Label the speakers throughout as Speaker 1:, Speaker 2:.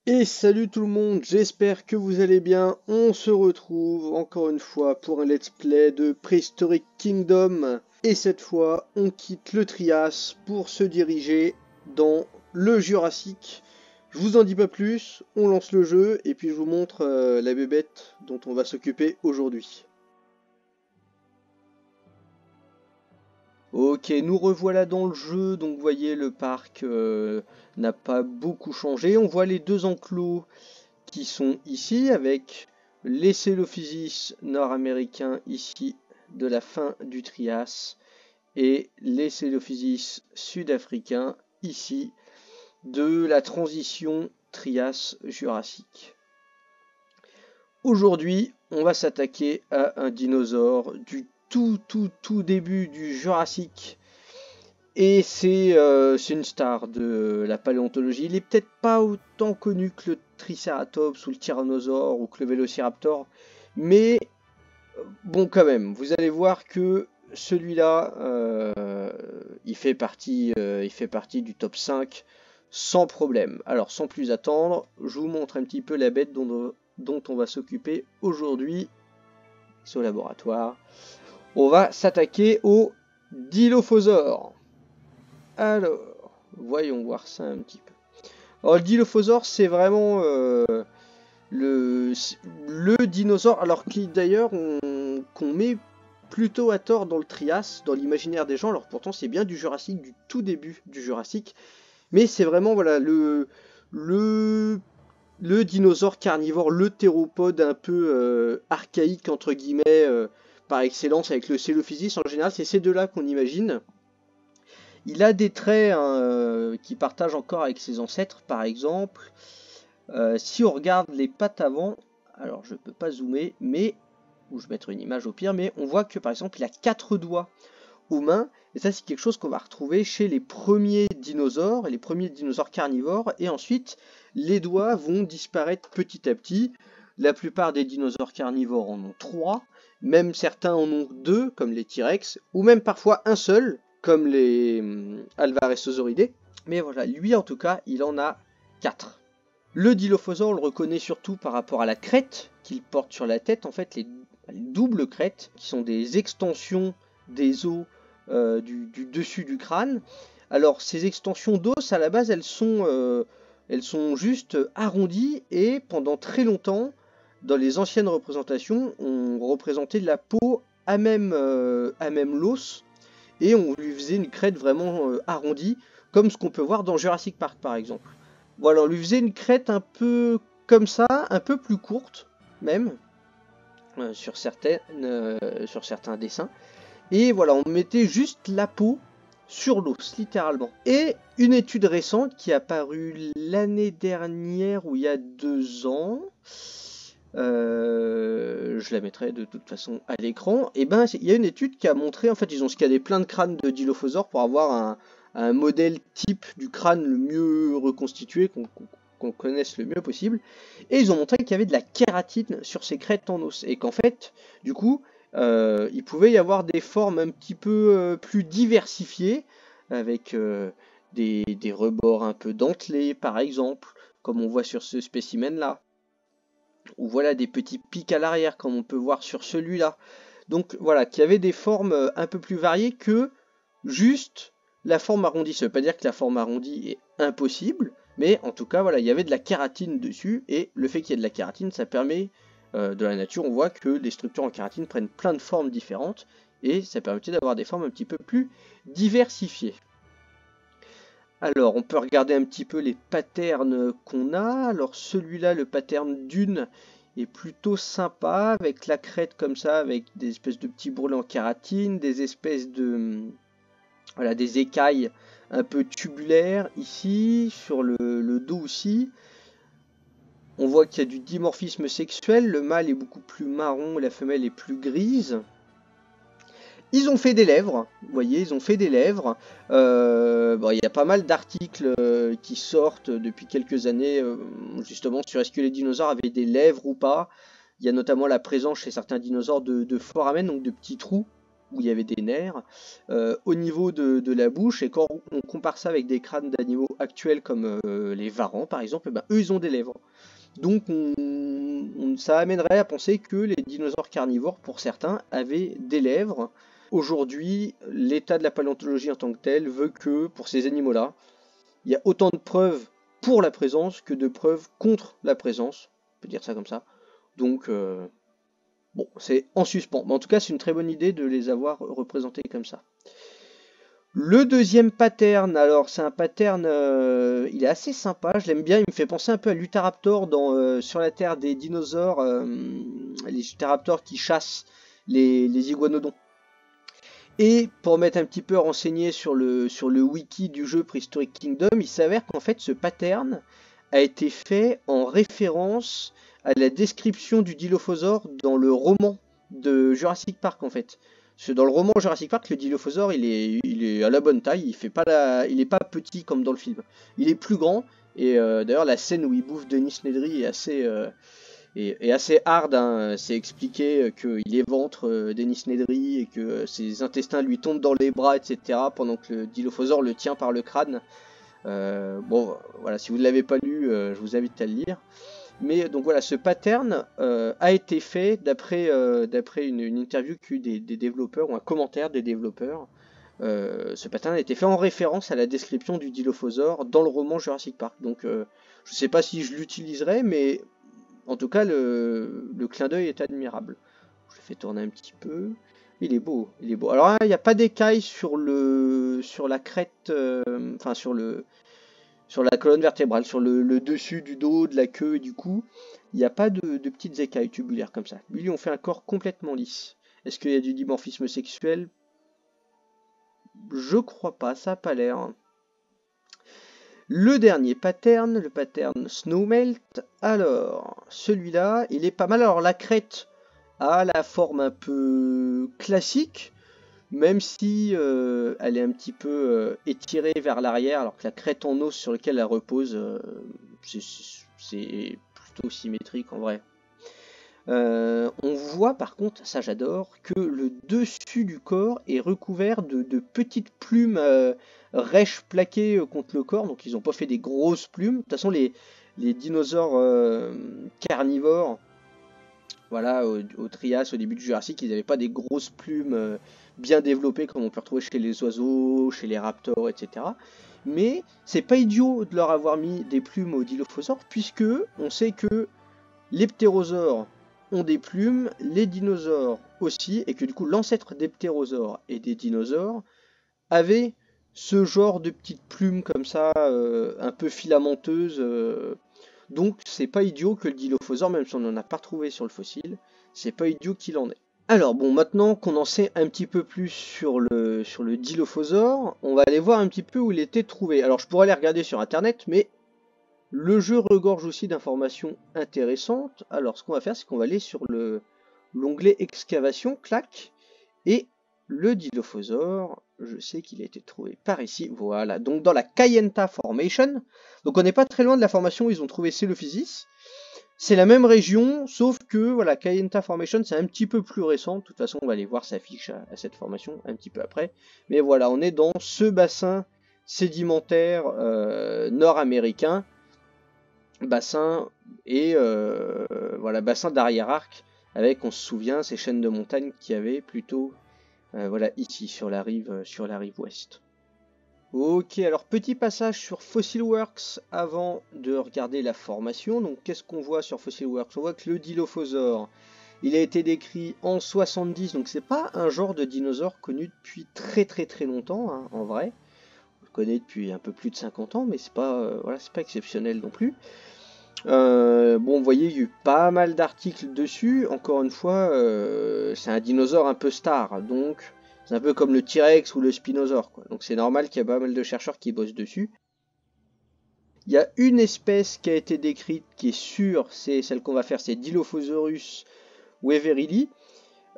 Speaker 1: Et salut tout le monde, j'espère que vous allez bien. On se retrouve encore une fois pour un let's play de Prehistoric Kingdom. Et cette fois, on quitte le Trias pour se diriger dans le Jurassique. Je vous en dis pas plus, on lance le jeu et puis je vous montre la bébête dont on va s'occuper aujourd'hui. Ok, nous revoilà dans le jeu, donc vous voyez le parc n'a pas beaucoup changé. On voit les deux enclos qui sont ici avec les Célophysis nord-américains ici de la fin du Trias et les Célophysis sud-africains ici de la transition Trias-Jurassique. Aujourd'hui, on va s'attaquer à un dinosaure du tout début du Jurassique. Et c'est une star de la paléontologie. Il est peut-être pas autant connu que le Triceratops ou le Tyrannosaure ou que le Vélociraptor, mais bon quand même, vous allez voir que celui-là, il fait partie du top 5 sans problème. Alors sans plus attendre, je vous montre un petit peu la bête dont on va s'occuper aujourd'hui au laboratoire. On va s'attaquer au Dilophosaure. Alors, voyons voir ça un petit peu. Alors, le Dilophosaure, c'est vraiment le dinosaure, alors qui d'ailleurs qu'on met plutôt à tort dans le Trias, dans l'imaginaire des gens. Alors pourtant, c'est bien du Jurassique, du tout début du Jurassique, mais c'est vraiment voilà le dinosaure carnivore, le théropode un peu archaïque entre guillemets par excellence avec le Célophysis. En général, c'est ces deux-là qu'on imagine. Il a des traits qu'il partage encore avec ses ancêtres, par exemple. Si on regarde les pattes avant, alors je ne peux pas zoomer, mais ou je vais mettre une image au pire, mais on voit que par exemple il a 4 doigts aux mains, et ça c'est quelque chose qu'on va retrouver chez les premiers dinosaures, les premiers dinosaures carnivores, et ensuite les doigts vont disparaître petit à petit. La plupart des dinosaures carnivores en ont 3, même certains en ont 2, comme les T-Rex, ou même parfois un seul, comme les Alvarezosauridés. Mais voilà, lui en tout cas, il en a 4. Le Dilophosaure, on le reconnaît surtout par rapport à la crête qu'il porte sur la tête, en fait les doubles crêtes, qui sont des extensions des os du dessus du crâne. Alors ces extensions d'os, à la base, elles sont juste arrondies, et pendant très longtemps, dans les anciennes représentations, on représentait la peau à même l'os, et on lui faisait une crête vraiment arrondie, comme ce qu'on peut voir dans Jurassic Park par exemple. Voilà, on lui faisait une crête un peu comme ça, un peu plus courte même, sur certains dessins. Et voilà, on mettait juste la peau sur l'os, littéralement. Et une étude récente qui est apparue l'année dernière, ou il y a 2 ans, je la mettrai de toute façon à l'écran, et ben il y a une étude qui a montré, en fait ils ont scanné plein de crânes de Dilophosaures pour avoir un modèle type du crâne le mieux reconstitué, qu'on connaisse le mieux possible, et ils ont montré qu'il y avait de la kératine sur ces crêtes en os, et qu'en fait, du coup, il pouvait y avoir des formes un petit peu plus diversifiées, avec des rebords un peu dentelés, par exemple, comme on voit sur ce spécimen-là, ou voilà des petits pics à l'arrière, comme on peut voir sur celui-là. Donc voilà, qu'il y avait des formes un peu plus variées que juste la forme arrondie. Ça ne veut pas dire que la forme arrondie est impossible, mais en tout cas, voilà, il y avait de la kératine dessus, et le fait qu'il y ait de la kératine, ça permet, de la nature, on voit que les structures en kératine prennent plein de formes différentes, et ça permettait d'avoir des formes un petit peu plus diversifiées. Alors, on peut regarder un petit peu les patterns qu'on a. Alors, celui-là, le pattern d'une, est plutôt sympa, avec la crête comme ça, avec des espèces de petits bourrelets en kératine, des espèces de... Voilà, des écailles un peu tubulaires ici, sur le dos aussi. On voit qu'il y a du dimorphisme sexuel, le mâle est beaucoup plus marron, la femelle est plus grise. Ils ont fait des lèvres, vous voyez, ils ont fait des lèvres. Bon, il y a pas mal d'articles qui sortent depuis quelques années, justement, sur est-ce que les dinosaures avaient des lèvres ou pas. Il y a notamment la présence chez certains dinosaures de foramen, donc de petits trous où il y avait des nerfs, au niveau de la bouche, et quand on compare ça avec des crânes d'animaux actuels comme les varans par exemple, ben, eux ils ont des lèvres. Donc ça amènerait à penser que les dinosaures carnivores, pour certains, avaient des lèvres. Aujourd'hui, l'état de la paléontologie en tant que tel veut que, pour ces animaux-là, il y a autant de preuves pour la présence que de preuves contre la présence. On peut dire ça comme ça. Donc, bon, c'est en suspens. Mais en tout cas, c'est une très bonne idée de les avoir représentés comme ça. Le deuxième pattern, alors c'est un pattern, il est assez sympa, je l'aime bien, il me fait penser un peu à l'Utahraptor dans Sur la Terre des dinosaures, les Utahraptors qui chassent les iguanodons. Et pour m'être un petit peu renseigné sur le wiki du jeu Prehistoric Kingdom, il s'avère qu'en fait ce pattern a été fait en référence à la description du Dilophosaure dans le roman de Jurassic Park en fait. Parce que dans le roman Jurassic Park, le Dilophosaure il est à la bonne taille, il est pas petit comme dans le film. Il est plus grand, et d'ailleurs la scène où il bouffe Dennis Nedry est assez hard, hein. C'est expliqué qu'il éventre Dennis Nedry et que ses intestins lui tombent dans les bras, etc. pendant que le Dilophosaure le tient par le crâne. Bon, voilà, si vous ne l'avez pas lu, je vous invite à le lire. Mais donc voilà, ce pattern a été fait d'après une interview qu'eut des développeurs, ou un commentaire des développeurs. Ce pattern a été fait en référence à la description du Dilophosaure dans le roman Jurassic Park. Donc je ne sais pas si je l'utiliserai, mais en tout cas le clin d'œil est admirable. Je le fais tourner un petit peu. Il est beau, il est beau. Alors là, il n'y a pas d'écailles sur la crête, enfin sur la colonne vertébrale, sur le dessus du dos, de la queue et du cou. Il n'y a pas de petites écailles tubulaires comme ça. Lui, on fait un corps complètement lisse. Est-ce qu'il y a du dimorphisme sexuel? Je crois pas, ça n'a pas l'air. Le dernier pattern, le pattern Snowmelt. Alors, celui-là, il est pas mal. Alors, la crête a la forme un peu classique, même si elle est un petit peu étirée vers l'arrière, alors que la crête en os sur laquelle elle repose, c'est plutôt symétrique en vrai. On voit par contre, ça j'adore, que le dessus du corps est recouvert de petites plumes rêches plaquées contre le corps, donc ils n'ont pas fait des grosses plumes. De toute façon, les dinosaures carnivores, voilà, au Trias, au début du Jurassique, ils n'avaient pas des grosses plumes bien développées comme on peut retrouver chez les oiseaux, chez les raptors, etc. Mais c'est pas idiot de leur avoir mis des plumes aux dilophosaures, puisque on sait que les ptérosaures ont des plumes, les dinosaures aussi, et que du coup l'ancêtre des ptérosaures et des dinosaures avait ce genre de petites plumes comme ça, un peu filamenteuses. Donc c'est pas idiot que le dilophosaure, même si on n'en a pas retrouvé sur le fossile, c'est pas idiot qu'il en ait. Alors bon, maintenant qu'on en sait un petit peu plus sur le dilophosaure, on va aller voir un petit peu où il était trouvé. Alors je pourrais aller regarder sur internet, mais le jeu regorge aussi d'informations intéressantes. Alors ce qu'on va faire, c'est qu'on va aller sur l'onglet excavation, clac, et le dilophosaure, je sais qu'il a été trouvé par ici, voilà, donc dans la Kayenta Formation. Donc on n'est pas très loin de la formation où ils ont trouvé Coelophysis. C'est la même région, sauf que voilà, Kayenta Formation c'est un petit peu plus récent. De toute façon, on va aller voir sa fiche à cette formation un petit peu après. Mais voilà, on est dans ce bassin sédimentaire nord-américain. Bassin et voilà, bassin d'arrière-arc avec, on se souvient, ces chaînes de montagnes qu'il y avait plutôt voilà, ici sur la rive ouest. Ok, alors petit passage sur Fossilworks avant de regarder la formation. Donc qu'est-ce qu'on voit sur Fossilworks? On voit que le dilophosaure, il a été décrit en 70, donc c'est pas un genre de dinosaure connu depuis très longtemps, hein, en vrai. On le connaît depuis un peu plus de 50 ans, mais c'est pas, voilà, c'est pas exceptionnel non plus. Bon, vous voyez, il y a eu pas mal d'articles dessus. Encore une fois, c'est un dinosaure un peu star, donc c'est un peu comme le T-Rex ou le Spinosaure, quoi. Donc c'est normal qu'il y a pas mal de chercheurs qui bossent dessus. Il y a une espèce qui a été décrite, qui est sûre, c'est celle qu'on va faire, c'est Dilophosaurus weverili,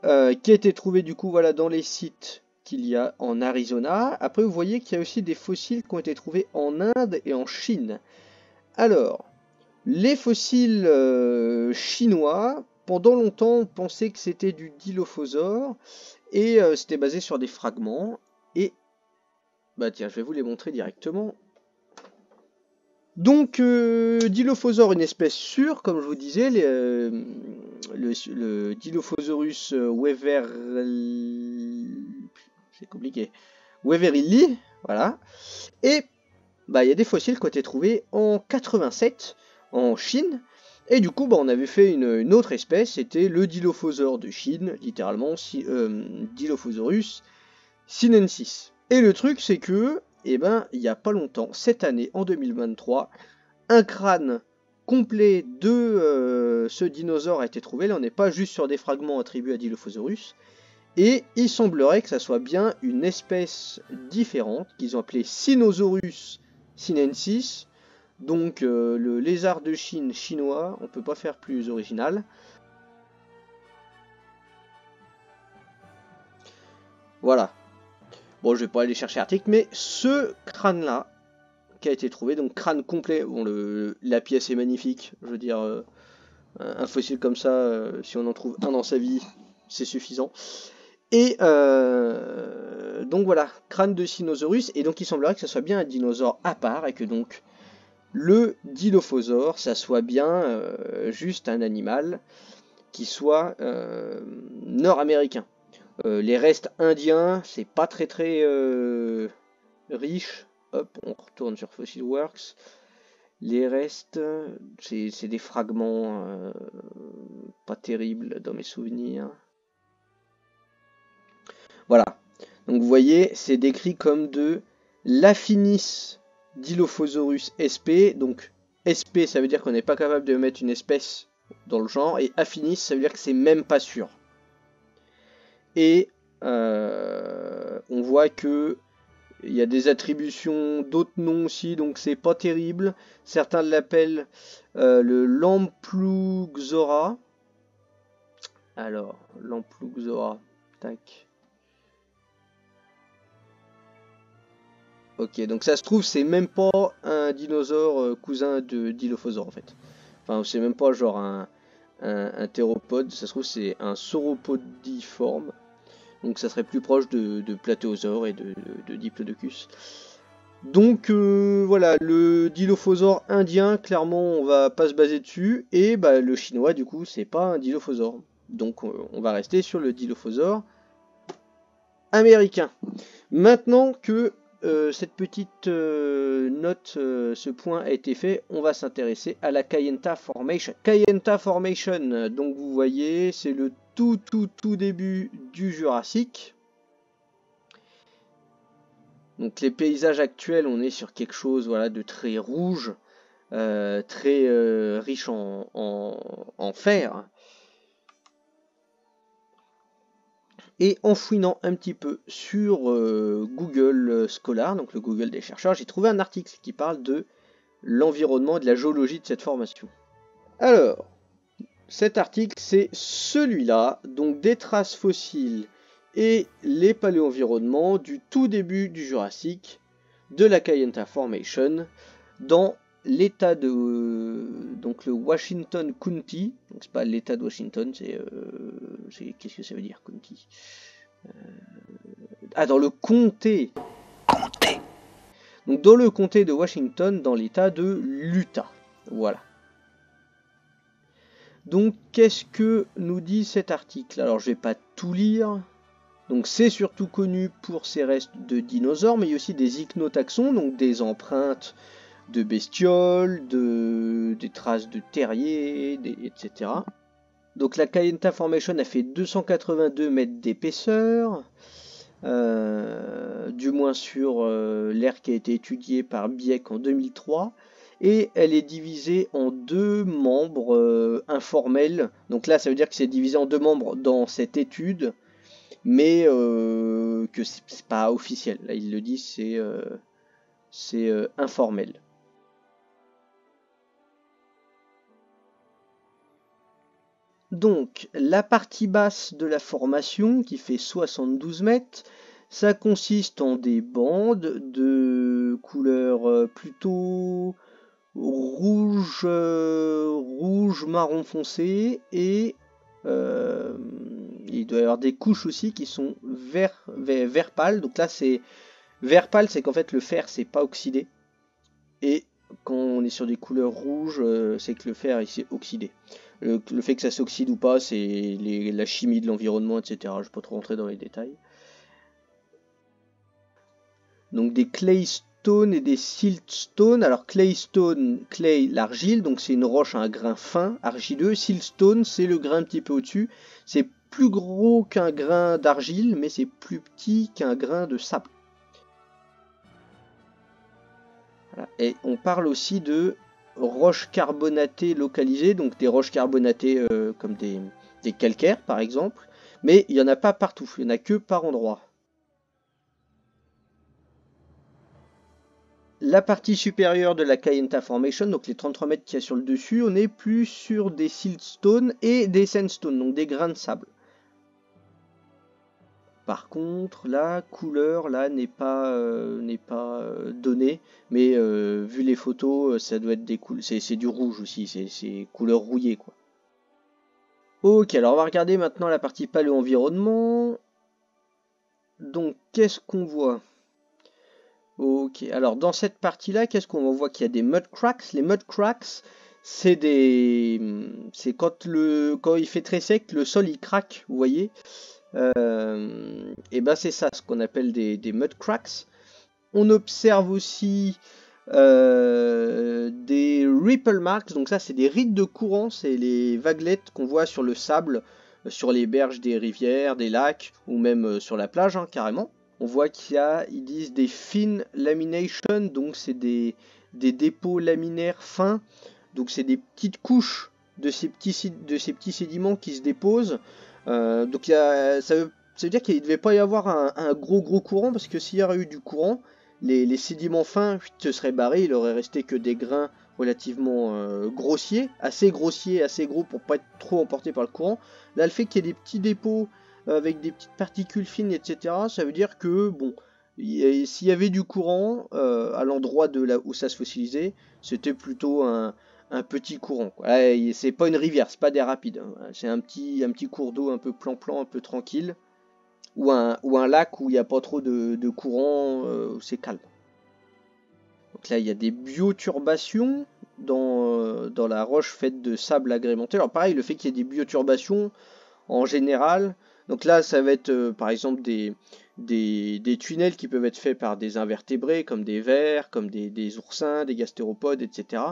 Speaker 1: qui a été trouvée du coup voilà, dans les sites qu'il y a en Arizona. Après, vous voyez qu'il y a aussi des fossiles qui ont été trouvés en Inde et en Chine. Alors, les fossiles chinois, pendant longtemps, on pensait que c'était du dilophosaure. Et c'était basé sur des fragments. Et bah tiens, je vais vous les montrer directement. Donc, Dilophosaure, une espèce sûre, comme je vous disais, le Dilophosaurus c'est compliqué. Weaverili, voilà. Et bah, il y a des fossiles qui ont été trouvés en 87 en Chine. Et du coup, bah, on avait fait une autre espèce, c'était le Dilophosaure de Chine, littéralement Dilophosaurus sinensis. Et le truc, c'est que, eh ben, il n'y a pas longtemps, cette année, en 2023, un crâne complet de ce dinosaure a été trouvé. Là, on n'est pas juste sur des fragments attribués à Dilophosaurus. Et il semblerait que ça soit bien une espèce différente, qu'ils ont appelée Sinosaurus sinensis. Donc le lézard de Chine chinois, on peut pas faire plus original. Voilà. Bon, je vais pas aller chercher l'article, mais ce crâne-là, qui a été trouvé, donc crâne complet, bon, la pièce est magnifique, je veux dire, un fossile comme ça, si on en trouve un dans sa vie, c'est suffisant. Et donc voilà, crâne de Sinosaurus, et donc il semblerait que ça soit bien un dinosaure à part, et que donc le Dilophosaure, ça soit bien juste un animal qui soit nord-américain. Les restes indiens, c'est pas très riche. Hop, on retourne sur Fossil Works. Les restes, c'est des fragments pas terribles dans mes souvenirs. Voilà. Donc vous voyez, c'est décrit comme de l'Aphinis Dilophosaurus sp. Donc sp, ça veut dire qu'on n'est pas capable de mettre une espèce dans le genre. Et Aphinis, ça veut dire que c'est même pas sûr. Et on voit que il y a des attributions d'autres noms aussi, donc c'est pas terrible. Certains l'appellent le Lampluxora. Alors, Lampluxora, tac. Ok, donc ça se trouve, c'est même pas un dinosaure cousin de Dilophosaure en fait. Enfin, c'est même pas genre un théropode, ça se trouve, c'est un sauropodiforme. Donc ça serait plus proche de Platéosaure et de Diplodocus. Donc voilà, le Dilophosaure indien, clairement on va pas se baser dessus. Et bah, le chinois du coup c'est pas un Dilophosaure. Donc on va rester sur le Dilophosaure américain. Maintenant que cette petite note, ce point a été fait, on va s'intéresser à la Kayenta Formation. Kayenta Formation, donc vous voyez, c'est le tout début du Jurassique. Donc les paysages actuels, on est sur quelque chose voilà, de très rouge, très riche en fer. Et en fouinant un petit peu sur Google Scholar, donc le Google des chercheurs, j'ai trouvé un article qui parle de l'environnement et de la géologie de cette formation. Alors, cet article, c'est celui-là, donc des traces fossiles et les paléoenvironnements du tout début du Jurassique de la Kayenta Formation dans l'état de donc le Washington County. Donc c'est pas l'état de Washington, c'est qu'est-ce que ça veut dire County dans le comté. Donc dans le comté de Washington, dans l'état de l'Utah. Voilà. Donc qu'est-ce que nous dit cet article? Alors je vais pas tout lire. Donc c'est surtout connu pour ses restes de dinosaures, mais il y a aussi des ichnotaxons, donc des empreintes de bestioles, des traces de terriers, etc. Donc la Kayenta Formation a fait 282 mètres d'épaisseur, du moins sur l'aire qui a été étudiée par Bieck en 2003. Et elle est divisée en deux membres informels. Donc là, ça veut dire que c'est divisé en deux membres dans cette étude, mais que c'est pas officiel. Là, ils le disent, c'est informel. Donc, la partie basse de la formation, qui fait 72 mètres, ça consiste en des bandes de couleur plutôt rouge marron foncé et il doit y avoir des couches aussi qui sont vert pâle. Donc là c'est vert pâle, c'est qu'en fait le fer c'est pas oxydé. Et quand on est sur des couleurs rouges, c'est que le fer il s'est oxydé. Le fait que ça s'oxyde ou pas, c'est la chimie de l'environnement, etc. Je ne vais pas trop rentrer dans les détails. Donc des claystone et des siltstone. Alors claystone, clay, l'argile, donc c'est une roche à un grain fin, argileux. Siltstone, c'est le grain un petit peu au-dessus. C'est plus gros qu'un grain d'argile, mais c'est plus petit qu'un grain de sable. Voilà. Et on parle aussi de roches carbonatées localisées, donc des roches carbonatées comme des calcaires par exemple, mais il n'y en a pas partout, il n'y en a que par endroits. La partie supérieure de la Kayenta Formation, donc les 33 mètres qu'il y a sur le dessus, on est plus sur des siltstone et des sandstone, donc des grains de sable. Par contre, la couleur là n'est pas donnée, mais vu les photos, ça doit être des couleurs. C'est du rouge aussi, c'est couleur rouillée quoi. Ok, alors on va regarder maintenant la partie paléo-environnement. Donc qu'est-ce qu'on voit? Ok, alors dans cette partie-là, qu'est-ce qu'on voit? On voit qu'il y a des mud cracks. Les mud cracks, c'est quand il fait très sec, le sol il craque, vous voyez. Et ben c'est ça ce qu'on appelle des mud cracks. On observe aussi des ripple marks, donc ça c'est des rides de courant, c'est les vaguelettes qu'on voit sur le sable, sur les berges des rivières, des lacs ou même sur la plage hein, carrément. On voit qu'il y a, ils disent des fine lamination, donc c'est des dépôts laminaires fins, donc c'est des petites couches de ces petits sédiments qui se déposent. Donc ça veut dire qu'il ne devait pas y avoir un gros courant, parce que s'il y aurait eu du courant, les sédiments fins se seraient barrés, il aurait resté que des grains relativement grossiers, assez gros pour pas être trop emporté par le courant. Là, le fait qu'il y ait des petits dépôts avec des petites particules fines, etc., ça veut dire que, bon, s'il y avait du courant à l'endroit de là où ça se fossilisait, c'était plutôt un petit courant. C'est pas une rivière, c'est pas des rapides. Hein. C'est un petit cours d'eau un peu plan-plan, un peu tranquille. Ou un lac où il n'y a pas trop de courant, où c'est calme. Donc là, il y a des bioturbations dans la roche faite de sable agrémenté. Alors pareil, le fait qu'il y ait des bioturbations, en général, donc là, ça va être par exemple des tunnels qui peuvent être faits par des invertébrés, comme des vers, comme des oursins, des gastéropodes, etc.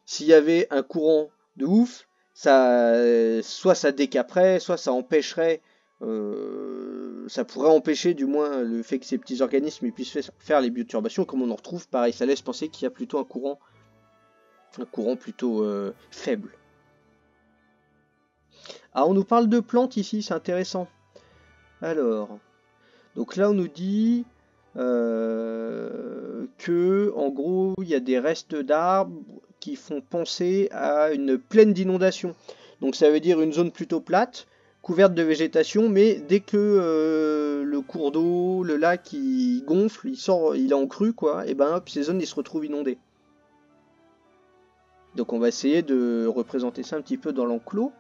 Speaker 1: S'il y avait un courant de ouf, soit ça décaperait, soit ça empêcherait, ça pourrait empêcher du moins le fait que ces petits organismes puissent faire les bioturbations, comme on en retrouve, pareil, ça laisse penser qu'il y a plutôt un courant plutôt faible. Ah, on nous parle de plantes ici, c'est intéressant. Alors, donc là on nous dit que en gros il y a des restes d'arbres qui font penser à une plaine d'inondation. Donc ça veut dire une zone plutôt plate, couverte de végétation, mais dès que le cours d'eau, le lac, il gonfle, il est en crue, quoi, et ben hop, ces zones ils se retrouvent inondées. Donc on va essayer de représenter ça un petit peu dans l'enclos.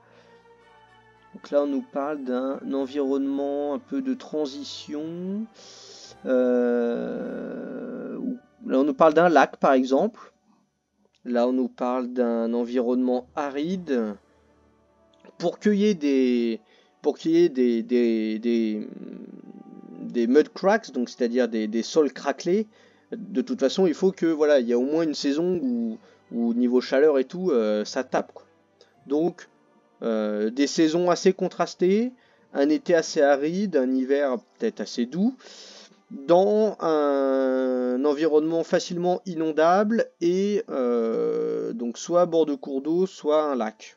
Speaker 1: Donc là on nous parle d'un environnement un peu de transition. Là on nous parle d'un lac par exemple. Là on nous parle d'un environnement aride. Pour cueillir des mud cracks, donc c'est-à-dire des sols craquelés, de toute façon il faut que voilà, il y a au moins une saison où niveau chaleur et tout, ça tape quoi. Donc des saisons assez contrastées, un été assez aride, un hiver peut-être assez doux, dans un environnement facilement inondable et donc soit bord de cours d'eau, soit un lac.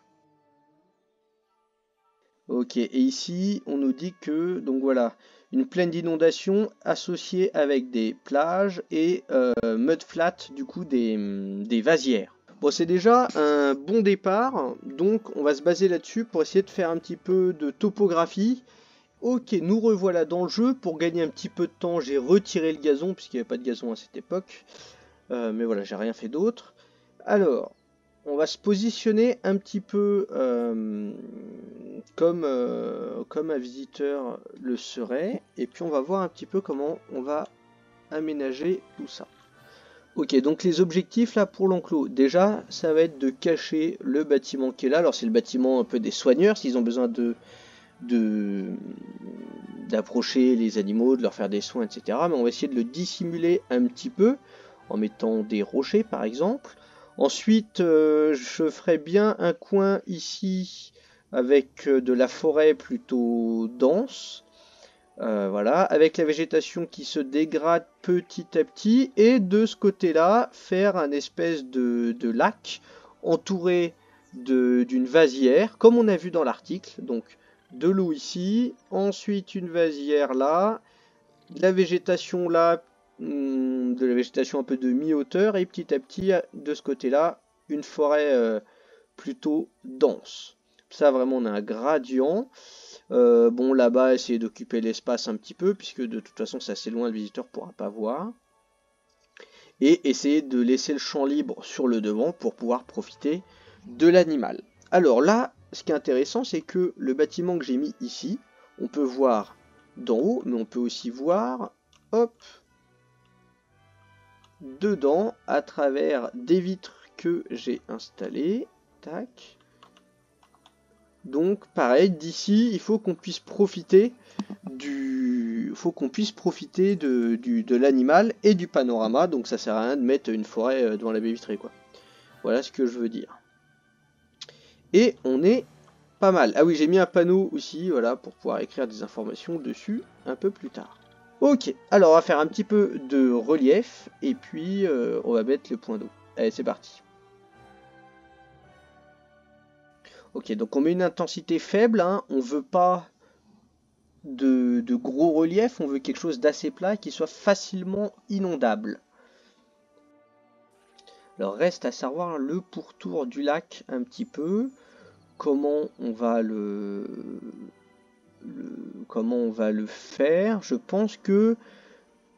Speaker 1: Ok, et ici on nous dit que donc voilà, une plaine d'inondation associée avec des plages et mudflats, du coup des vasières. Bon, c'est déjà un bon départ, donc on va se baser là-dessus pour essayer de faire un petit peu de topographie. Ok, nous revoilà dans le jeu. Pour gagner un petit peu de temps, j'ai retiré le gazon, puisqu'il n'y avait pas de gazon à cette époque. Mais voilà, j'ai rien fait d'autre. Alors, on va se positionner un petit peu comme un visiteur le serait, et puis on va voir un petit peu comment on va aménager tout ça. Ok, donc les objectifs là pour l'enclos, déjà ça va être de cacher le bâtiment qui est là. Alors c'est le bâtiment un peu des soigneurs, s'ils ont besoin de d'approcher les animaux, de leur faire des soins, etc. Mais on va essayer de le dissimuler un petit peu en mettant des rochers par exemple. Ensuite, je ferai bien un coin ici avec de la forêt plutôt dense. Voilà, avec la végétation qui se dégrade petit à petit, et de ce côté-là, faire un espèce de lac entouré d'une vasière, comme on a vu dans l'article. Donc de l'eau ici, ensuite une vasière là, de la végétation là, de la végétation un peu de mi-hauteur, et petit à petit, de ce côté-là, une forêt plutôt dense. Ça vraiment on a un gradient. Bon, là-bas, essayer d'occuper l'espace un petit peu, puisque de toute façon, c'est assez loin, le visiteur ne pourra pas voir. Et essayer de laisser le champ libre sur le devant pour pouvoir profiter de l'animal. Alors là, ce qui est intéressant, c'est que le bâtiment que j'ai mis ici, on peut voir d'en haut, mais on peut aussi voir, hop, dedans, à travers des vitres que j'ai installées. Tac. Donc pareil, d'ici, il faut qu'on puisse profiter de l'animal et du panorama. Donc ça sert à rien de mettre une forêt devant la baie vitrée, quoi. Voilà ce que je veux dire. Et on est pas mal. Ah oui, j'ai mis un panneau aussi, voilà, pour pouvoir écrire des informations dessus un peu plus tard. Ok, alors on va faire un petit peu de relief et puis on va mettre le point d'eau. Allez, c'est parti. Ok, donc on met une intensité faible, hein. On veut pas de gros relief, on veut quelque chose d'assez plat et qui soit facilement inondable. Alors reste à savoir le pourtour du lac un petit peu, comment on va comment on va le faire. Je pense que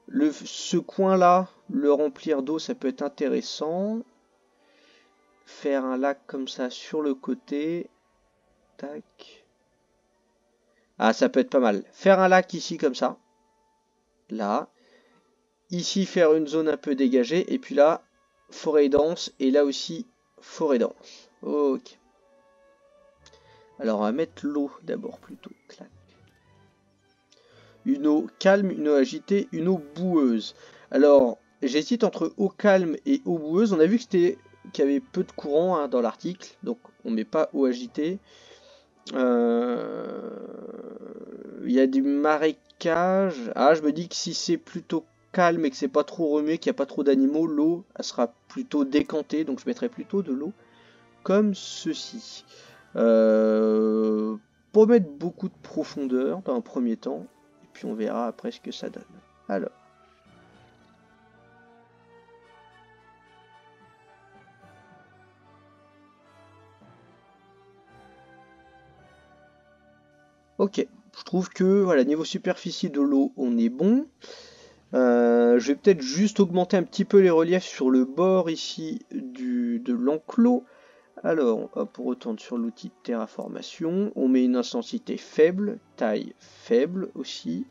Speaker 1: ce coin-là, le remplir d'eau, ça peut être intéressant. Faire un lac comme ça sur le côté. Tac. Ah, ça peut être pas mal. Faire un lac ici comme ça. Là. Ici, faire une zone un peu dégagée. Et puis là, forêt dense. Et là aussi, forêt dense. Ok. Alors, on va mettre l'eau d'abord plutôt. Clac. Une eau calme, une eau agitée, une eau boueuse. Alors, j'hésite entre eau calme et eau boueuse. On a vu que qu'il y avait peu de courant, hein, dans l'article. Donc, on ne met pas eau agitée. Il y a du marécage. Ah, je me dis que si c'est plutôt calme et que c'est pas trop remué, qu'il n'y a pas trop d'animaux, l'eau elle sera plutôt décantée. Donc je mettrai plutôt de l'eau comme ceci. Pour mettre beaucoup de profondeur dans un premier temps. Et puis on verra après ce que ça donne. Alors. Ok, je trouve que voilà, niveau superficie de l'eau, on est bon. Je vais peut-être juste augmenter un petit peu les reliefs sur le bord ici de l'enclos. Alors, hop, on retourne sur l'outil de terraformation. On met une intensité faible, taille faible aussi.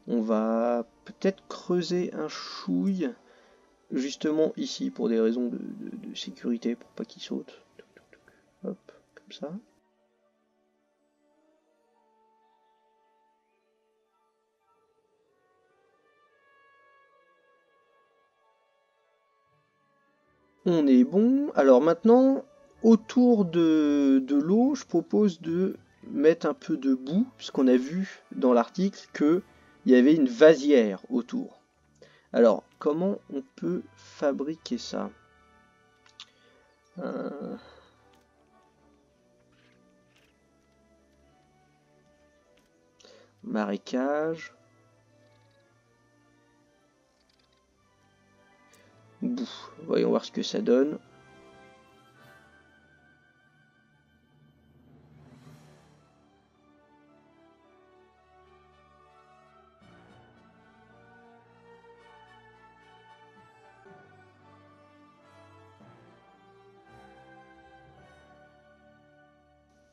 Speaker 1: On va peut-être creuser un chouille, justement ici, pour des raisons de sécurité, pour pas qu'il saute. Hop, comme ça. On est bon. Alors maintenant, autour de l'eau, je propose de mettre un peu de boue, puisqu'on a vu dans l'article qu'il y avait une vasière autour. Alors, comment on peut fabriquer ça? euh... Marécage. Boue. Voyons voir ce que ça donne.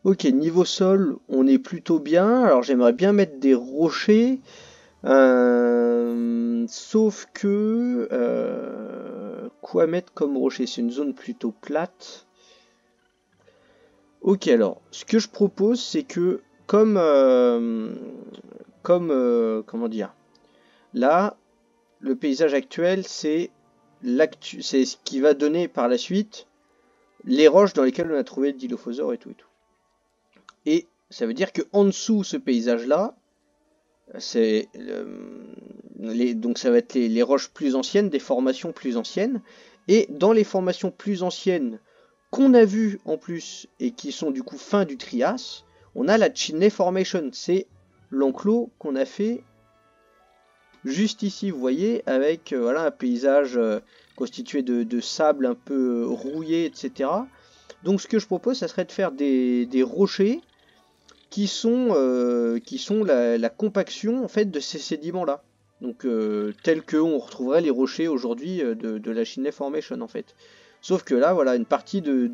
Speaker 1: Ok, niveau sol, on est plutôt bien. Alors j'aimerais bien mettre des rochers. Sauf que... quoi mettre comme rocher? C'est une zone plutôt plate. Ok, alors, ce que je propose, c'est que, comment dire, là, le paysage actuel, c'est ce qui va donner par la suite les roches dans lesquelles on a trouvé le dilophosaure et tout et tout. Et ça veut dire que en dessous ce paysage-là, donc ça va être les roches plus anciennes, des formations plus anciennes. Et dans les formations plus anciennes qu'on a vues en plus et qui sont du coup fin du Trias, on a la Chinle Formation. C'est l'enclos qu'on a fait juste ici, vous voyez, avec voilà, un paysage constitué de sable un peu rouillé, etc. Donc ce que je propose, ça serait de faire des rochers qui sont la compaction en fait de ces sédiments-là. Donc tels qu'on retrouverait les rochers aujourd'hui de la Chinle Formation en fait. Sauf que là, voilà, une partie de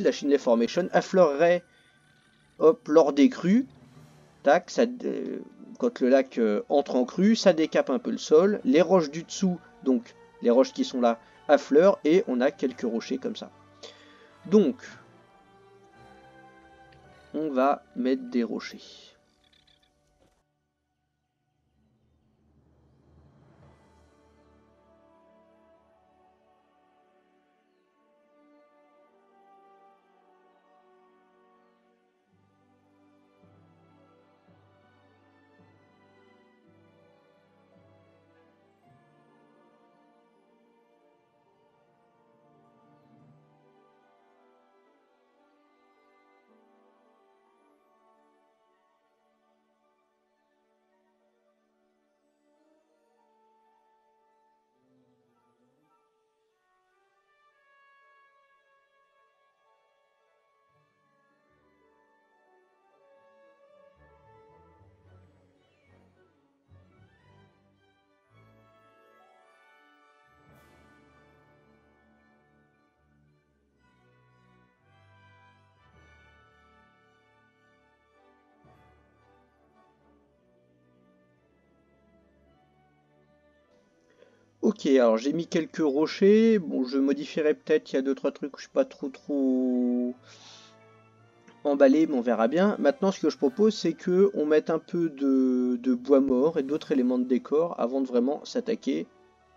Speaker 1: la Chinle Formation affleurerait hop, lors des crues. Tac, quand le lac entre en crue, ça décape un peu le sol. Les roches du dessous, donc les roches qui sont là, affleurent et on a quelques rochers comme ça. Donc, on va mettre des rochers. Ok, alors j'ai mis quelques rochers. Bon, je modifierai peut-être, il y a 2-3 trucs où je suis pas trop emballé, mais on verra bien. Maintenant, ce que je propose, c'est que on mette un peu de bois mort et d'autres éléments de décor avant de vraiment s'attaquer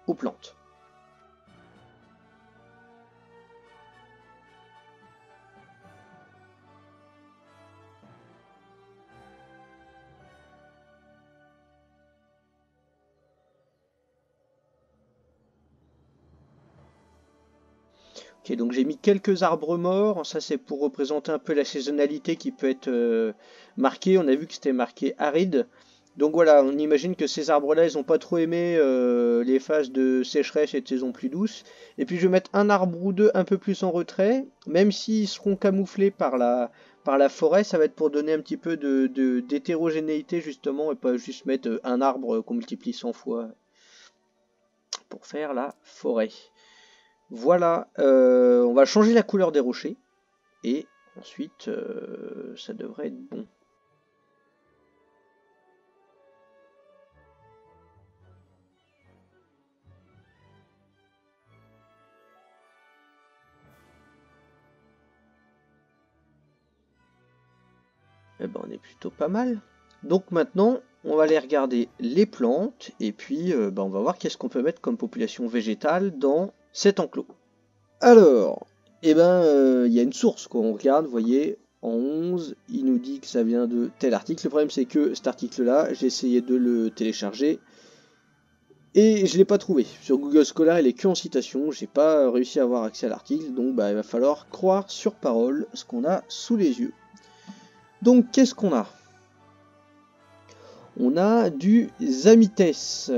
Speaker 1: aux plantes. Ok, donc j'ai mis quelques arbres morts. Ça, c'est pour représenter un peu la saisonnalité qui peut être marquée. On a vu que c'était marqué aride. Donc voilà, on imagine que ces arbres-là, ils n'ont pas trop aimé les phases de sécheresse et de saison plus douce. Et puis je vais mettre un arbre ou deux un peu plus en retrait, même s'ils seront camouflés par la forêt, ça va être pour donner un petit peu d'hétérogénéité justement, et pas juste mettre un arbre qu'on multiplie 100 fois pour faire la forêt. Voilà, on va changer la couleur des rochers, et ensuite ça devrait être bon. Eh ben, on est plutôt pas mal. Donc maintenant, on va aller regarder les plantes et puis ben, on va voir qu'est-ce qu'on peut mettre comme population végétale dans cet enclos. Alors, eh ben, il y a une source qu'on regarde, vous voyez, en 11, il nous dit que ça vient de tel article. Le problème c'est que cet article-là, j'ai essayé de le télécharger et je ne l'ai pas trouvé. Sur Google Scholar, il est que en citation, j'ai pas réussi à avoir accès à l'article, donc bah, il va falloir croire sur parole ce qu'on a sous les yeux. Donc qu'est-ce qu'on a? On a du Zamites.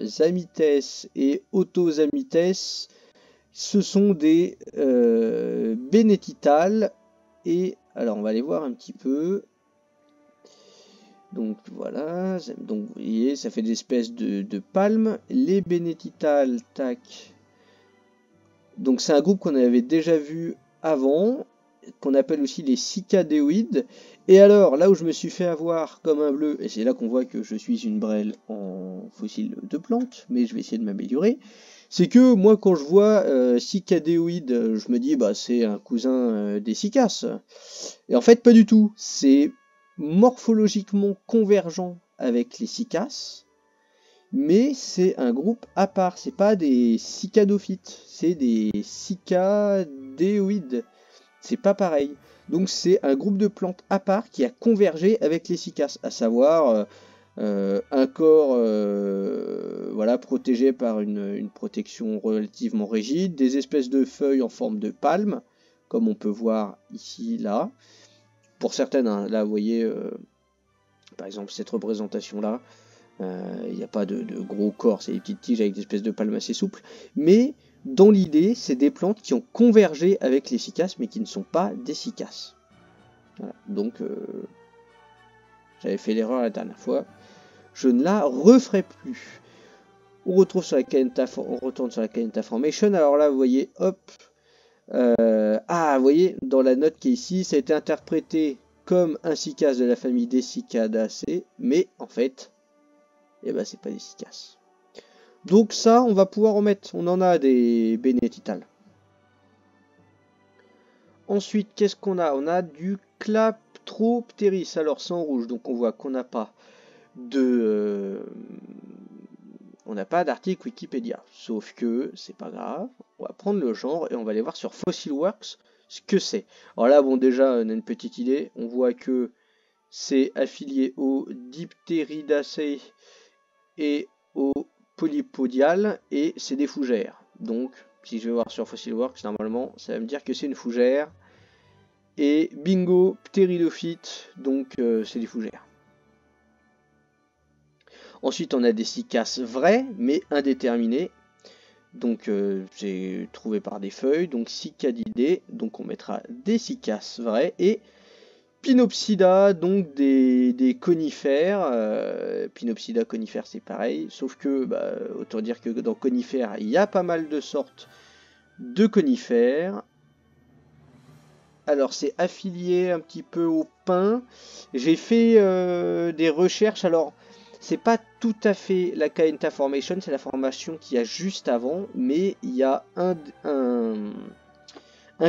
Speaker 1: Zamites et Autozamites, ce sont des bénétitales. Et alors on va aller voir un petit peu. Donc voilà, donc vous voyez, ça fait des espèces de palmes. Les bénétitales, tac. Donc c'est un groupe qu'on avait déjà vu avant. qu'on appelle aussi les cicadéoïdes. Et alors, là où je me suis fait avoir comme un bleu, et c'est là qu'on voit que je suis une brêle en fossile de plantes, mais je vais essayer de m'améliorer, c'est que moi quand je vois cicadéoïdes, je me dis bah c'est un cousin des cicaces. Et en fait pas du tout, c'est morphologiquement convergent avec les cicaces, mais c'est un groupe à part, c'est pas des cicadophytes, c'est des cicadéoïdes. C'est pas pareil. Donc c'est un groupe de plantes à part qui a convergé avec les cicaces, à savoir un corps voilà, protégé par une protection relativement rigide, des espèces de feuilles en forme de palme, comme on peut voir ici, là. Pour certaines, hein, là vous voyez, par exemple cette représentation-là, il n'y a pas de gros corps, c'est des petites tiges avec des espèces de palmes assez souples, mais dans l'idée, c'est des plantes qui ont convergé avec les cicaces, mais qui ne sont pas des cicaces. Voilà. Donc, j'avais fait l'erreur la dernière fois, je ne la referai plus. On retourne sur la Kayenta Formation, alors là, vous voyez, hop, vous voyez, dans la note qui est ici, ça a été interprété comme un cicasse de la famille des Cicadaceae, mais en fait, eh ben, c'est pas des cicaces. Donc ça, on va pouvoir en mettre. On en a des bénétitales. Ensuite, qu'est-ce qu'on a? On a du Claptropteris. Alors, c'est en rouge, donc on voit qu'on n'a pas de... on n'a pas d'article Wikipédia. Sauf que, c'est pas grave. On va prendre le genre et on va aller voir sur Fossilworks ce que c'est. Alors là, bon, déjà, on a une petite idée. On voit que c'est affilié aux Dipteridaceae et aux polypodiales, et c'est des fougères. Donc, si je vais voir sur Fossilworks, normalement, ça va me dire que c'est une fougère. Et bingo, ptéridophyte, donc c'est des fougères. Ensuite, on a des cicaces vraies, mais indéterminées. Donc, j'ai trouvé par des feuilles, donc cicadidés, donc on mettra des cicaces vraies. Et Pinopsida, donc des conifères. Pinopsida, conifères, c'est pareil. Sauf que, bah, autant dire que dans conifères, il y a pas mal de sortes de conifères. Alors, c'est affilié un petit peu au pin. J'ai fait des recherches. Alors, c'est pas tout à fait la Kayenta Formation, c'est la formation qu'il y a juste avant. Mais il y a un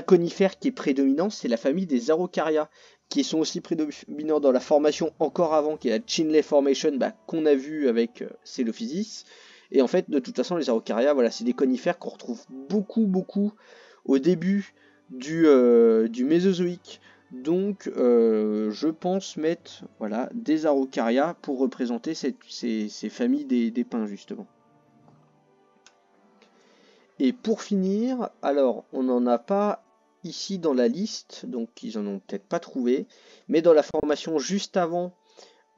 Speaker 1: conifère qui est prédominant, c'est la famille des Araucaria, qui sont aussi prédominants dans la formation encore avant, qui est la Chinley Formation, bah, qu'on a vu avec Celophysis. Et en fait, de toute façon, les Araucaria, voilà, c'est des conifères qu'on retrouve beaucoup au début du Mésozoïque. Donc, je pense mettre voilà, des Araucaria pour représenter ces familles des pins, justement. Et pour finir, alors on n'en a pas ici dans la liste, donc ils en ont peut-être pas trouvé, mais dans la formation juste avant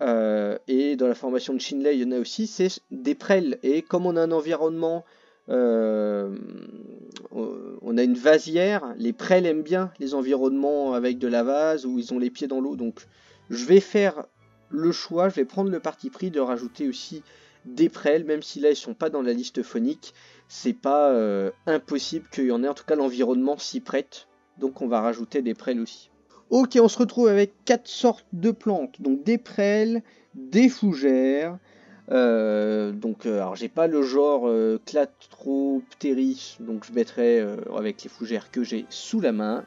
Speaker 1: et dans la formation de Shinley, il y en a aussi, c'est des prêles. Et comme on a un environnement, on a une vasière, les prêles aiment bien les environnements avec de la vase où ils ont les pieds dans l'eau, donc je vais faire le choix, je vais prendre le parti pris de rajouter aussi des prêles, même si là ils sont pas dans la liste phonique. C'est pas impossible qu'il y en ait, en tout cas l'environnement s'y prête, donc on va rajouter des prêles aussi. Ok, on se retrouve avec 4 sortes de plantes, donc des prêles, des fougères, alors j'ai pas le genre Clatropteris, donc je mettrai avec les fougères que j'ai sous la main,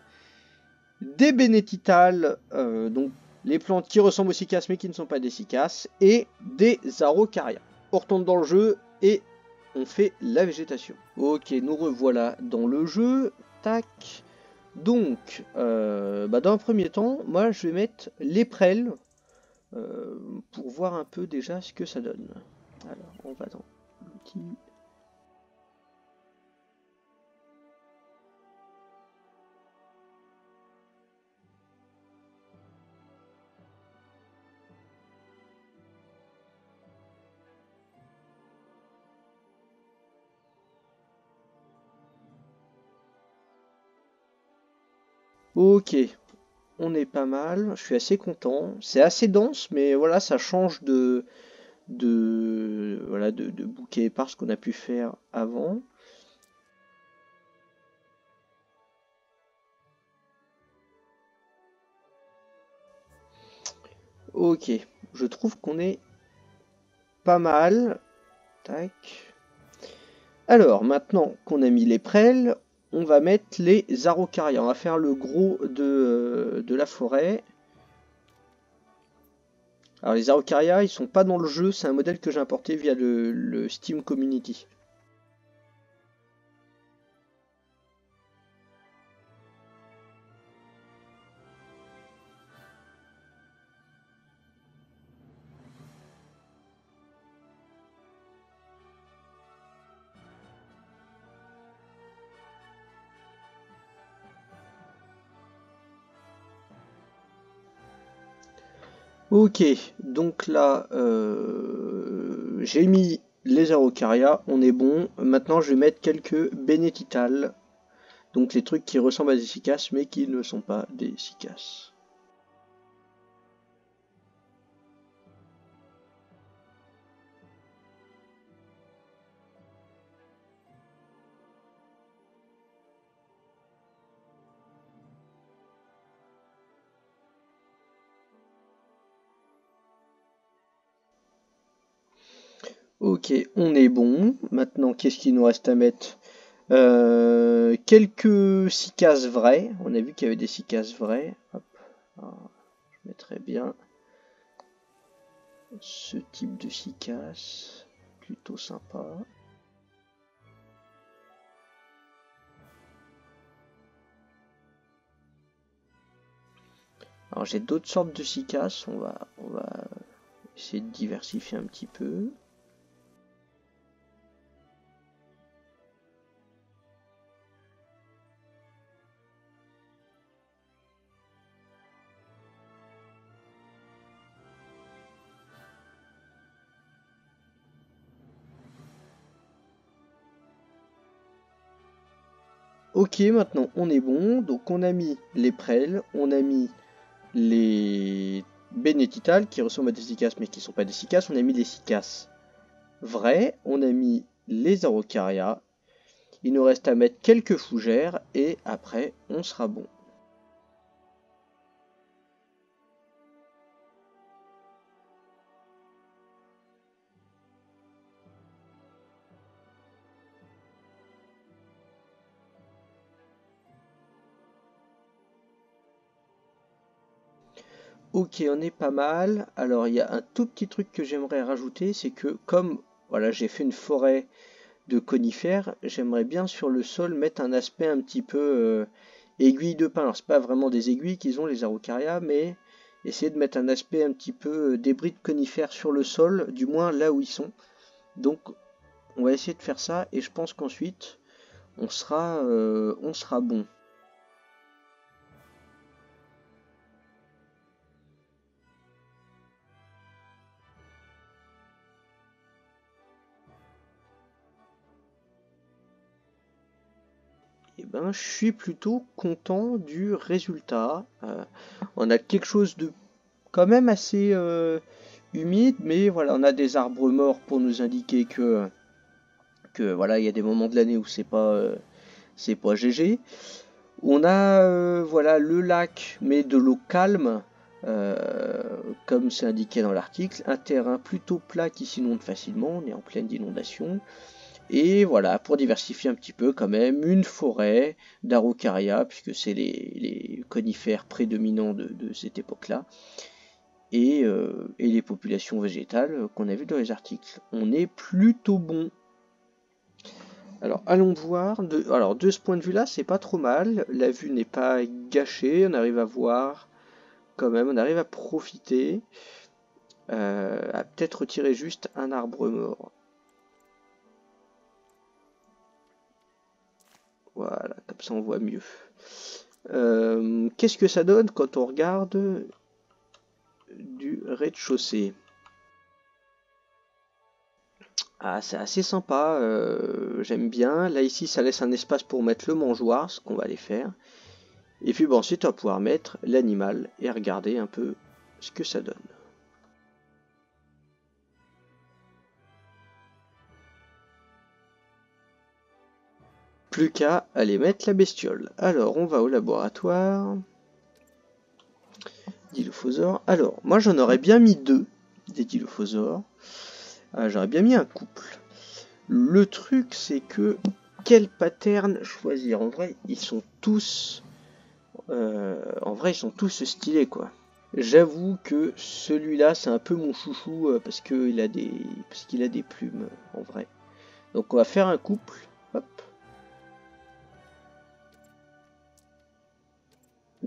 Speaker 1: des bénétitales, donc les plantes qui ressemblent aux cicaces mais qui ne sont pas des cicaces, et des araucaria. On retourne dans le jeu et on fait la végétation. Ok, nous revoilà dans le jeu. Tac. Donc, dans un premier temps, moi je vais mettre les prêles pour voir un peu déjà ce que ça donne. Alors, on va dans l'outil. Ok, on est pas mal, je suis assez content. C'est assez dense, mais voilà, ça change de bouquet épars qu'on a pu faire avant. Ok, je trouve qu'on est pas mal. Tac. Alors, maintenant qu'on a mis les prêles, on va mettre les araucarias. On va faire le gros de la forêt. Alors, les araucarias, ils sont pas dans le jeu, c'est un modèle que j'ai importé via le Steam Community. Ok, donc là, j'ai mis les araucarias, on est bon. Maintenant, je vais mettre quelques bénétitales. Donc les trucs qui ressemblent à des cicasses, mais qui ne sont pas des cicasses. Ok, on est bon. Maintenant, qu'est-ce qu'il nous reste à mettre? Quelques cicasses vraies. On a vu qu'il y avait des cicasses vraies. Hop. Alors, je mettrai bien ce type de cicasse. Plutôt sympa. Alors j'ai d'autres sortes de cicasses. On va essayer de diversifier un petit peu. Ok, maintenant on est bon. Donc on a mis les prêles, on a mis les bénétitales qui ressemblent à des cicasses mais qui ne sont pas des cicasses. On a mis les cicasses vraies, on a mis les araucarias. Il nous reste à mettre quelques fougères et après on sera bon. Ok, on est pas mal. Alors il y a un tout petit truc que j'aimerais rajouter, c'est que comme voilà, j'ai fait une forêt de conifères, j'aimerais bien sur le sol mettre un aspect un petit peu aiguille de pin. Alors c'est pas vraiment des aiguilles qu'ils ont les araucarias, mais essayer de mettre un aspect un petit peu débris de conifères sur le sol, du moins là où ils sont. Donc on va essayer de faire ça et je pense qu'ensuite on sera bon. Et ben je suis plutôt content du résultat. On a quelque chose de quand même assez humide, mais voilà, on a des arbres morts pour nous indiquer que voilà, il y a des moments de l'année où c'est pas GG. On a voilà le lac, mais de l'eau calme, euh, comme c'est indiqué dans l'article, un terrain plutôt plat qui s'inonde facilement, on est en pleine inondation. Et voilà, pour diversifier un petit peu quand même, une forêt d'araucaria, puisque c'est les conifères prédominants de cette époque-là, et les populations végétales qu'on a vues dans les articles. On est plutôt bon. Alors allons voir, alors de ce point de vue-là, c'est pas trop mal, la vue n'est pas gâchée, on arrive à voir quand même, on arrive à profiter, à peut-être retirer juste un arbre mort. Voilà, comme ça on voit mieux. Qu'est-ce que ça donne quand on regarde du rez-de-chaussée? Ah, c'est assez sympa, j'aime bien. Là ici, ça laisse un espace pour mettre le mangeoire, ce qu'on va aller faire. Et puis bon, ensuite, on va pouvoir mettre l'animal et regarder un peu ce que ça donne. Plus qu'à aller mettre la bestiole. Alors, on va au laboratoire. dilophosaures. Alors, moi j'en aurais bien mis 2, des dilophosaures. J'aurais bien mis un couple. Le truc, c'est que quel pattern choisir? En vrai, ils sont tous stylés, quoi. J'avoue que celui-là, c'est un peu mon chouchou parce qu'il a des plumes, en vrai. Donc on va faire un couple. Hop.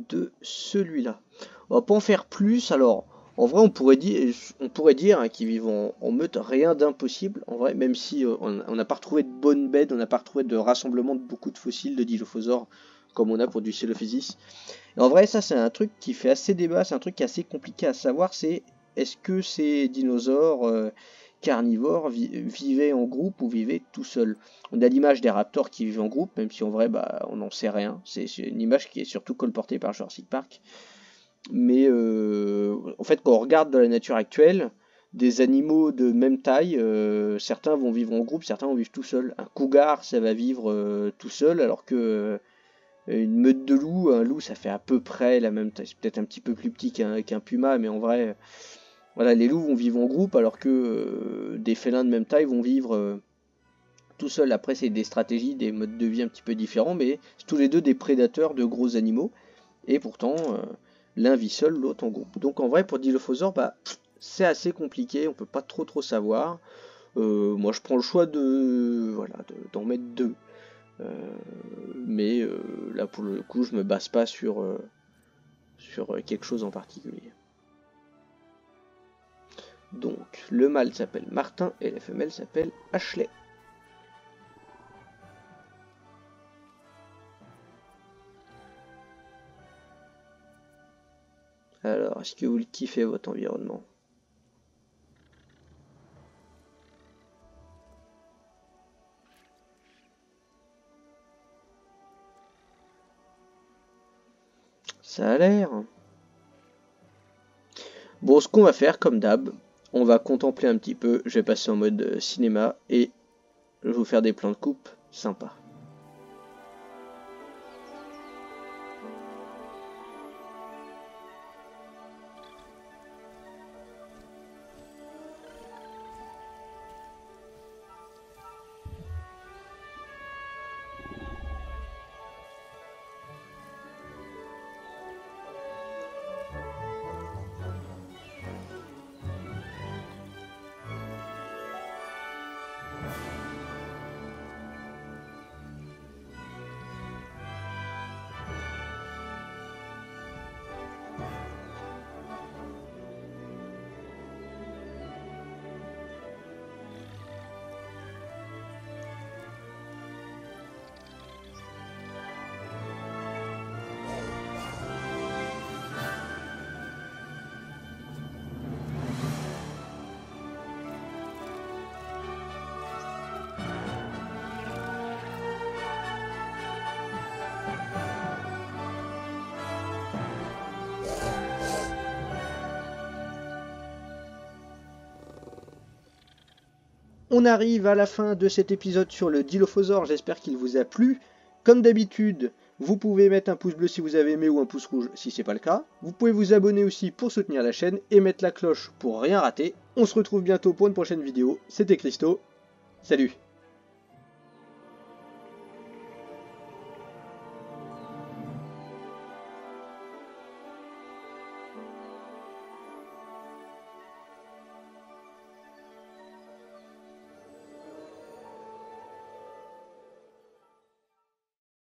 Speaker 1: De celui-là. On va pas en faire plus. Alors, en vrai, on pourrait dire hein, qu'ils vivent en meute, rien d'impossible. En vrai, même si on n'a pas retrouvé de bonnes bêtes, on n'a pas retrouvé de rassemblement de beaucoup de fossiles de dilophosaures comme on a pour du Celophysis. Et en vrai, ça c'est un truc qui fait assez débat, c'est un truc qui est assez compliqué à savoir, c'est est-ce que ces dinosaures carnivores vivaient en groupe ou vivaient tout seuls. On a l'image des raptors qui vivent en groupe, même si en vrai on n'en sait rien. C'est une image qui est surtout colportée par Jurassic Park. Mais en fait, quand on regarde dans la nature actuelle, des animaux de même taille, certains vont vivre en groupe, certains vont vivre tout seuls. Un cougar, ça va vivre tout seul, alors que une meute de loups, un loup, ça fait à peu près la même taille. C'est peut-être un petit peu plus petit qu'un puma, mais en vrai, voilà, les loups vont vivre en groupe, alors que des félins de même taille vont vivre tout seuls. Après, c'est des stratégies, des modes de vie un petit peu différents, mais c'est tous les deux des prédateurs de gros animaux, et pourtant, l'un vit seul, l'autre en groupe. Donc en vrai, pour Dilophosaure, c'est assez compliqué, on peut pas trop savoir. Moi, je prends le choix d'en mettre 2. Mais là pour le coup je me base pas sur quelque chose en particulier. Donc le mâle s'appelle Martin et la femelle s'appelle Ashley. Alors, est-ce que vous le kiffez votre environnement? Ça a l'air. Bon, ce qu'on va faire, comme d'hab, on va contempler un petit peu. Je vais passer en mode cinéma et je vais vous faire des plans de coupe sympas. On arrive à la fin de cet épisode sur le Dilophosaure, j'espère qu'il vous a plu. Comme d'habitude, vous pouvez mettre un pouce bleu si vous avez aimé ou un pouce rouge si c'est pas le cas. Vous pouvez vous abonner aussi pour soutenir la chaîne et mettre la cloche pour rien rater. On se retrouve bientôt pour une prochaine vidéo. C'était Christo, salut!